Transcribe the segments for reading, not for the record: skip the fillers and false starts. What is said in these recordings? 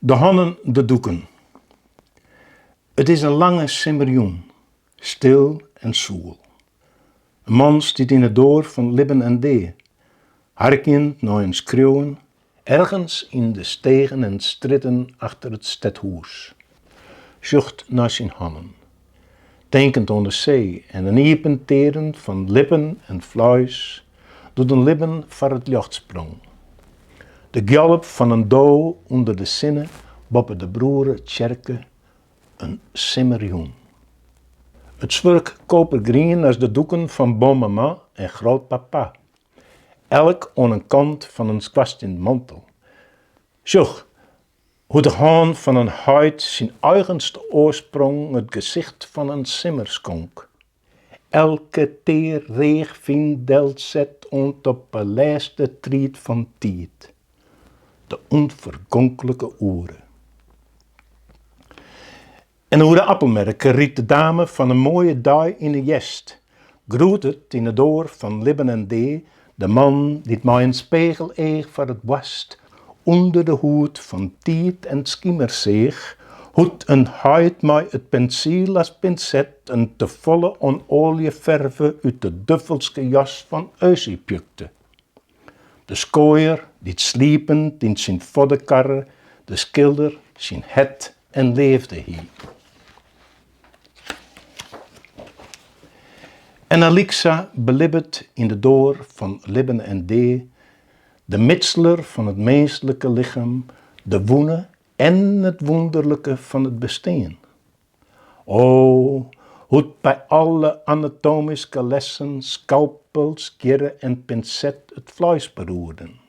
De hannen de doeken. Het is een lange simmerjoen, stil en zoel. Een man stiet in het door van Libben en Dee, harkend naar een schreeuwen, ergens in de stegen en stritten achter het stadhuis. Zucht naar zijn hannen, denkend aan de zee en een iepenteren van lippen en vlees, door de lippen van het luchtsprong. De galop van een doe onder de zinnen boppen de broeren tjerke een simmerjoen. Het zwurk kopergrien als de doeken van bonmama en grootpapa, elk aan een kant van een squast in mantel. Zog, hoe de haan van een huid zijn eigenste oorsprong het gezicht van een simmer schonk. Elke teer reeg vindelt zet ont op de laatste triet van tijd. De onvergonkelijke oeren. En hoe de appelmerken riet de dame van een mooie dag in de jest. Groet het in het door van Libben en Dee, de man die mij een spiegel eeg voor het wast, onder de hoed van tijd en schimmerzeeg, hoed een huid mij het pensiel als pincet een te volle on olie verven uit de duffelske jas van Eusie pjukte. De skooier die sliepend in zijn voddenkarre, de schilder zijn het en leefde hier. En Alixa belibbet in de door van Libben en Dee, de mitsler van het menselijke lichaam, de woene en het wonderlijke van het bestaan. O, hoe bij alle anatomische lessen, scalpel, skierre en pincet het vlees beroerden.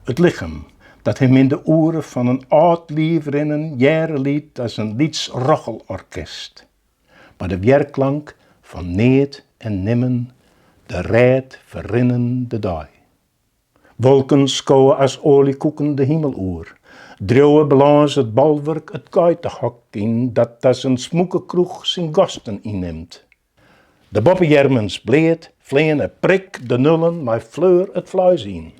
Het lichaam dat hem in de oren van een oud liefrinnen jaren liet als een lieds-rochelorkest. Maar de weerklank van neet en nimmen, de rijd verrinnen de dag. Wolken schouwen als oliekoeken de hemeloer. Dreuwe balans het balwerk het kuitenhok in, dat als een smoekekroeg zijn gasten inneemt. De boppenjermens bleed, vleen en prik de nullen, maar fleur het vlees in.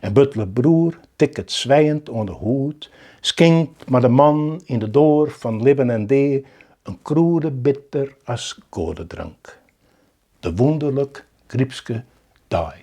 En butler broer tik het zwijend aan de hoed, schenkt maar de man in de door van Libben en Dee een kroede bitter als godendrank. De wonderlijk griepske dag.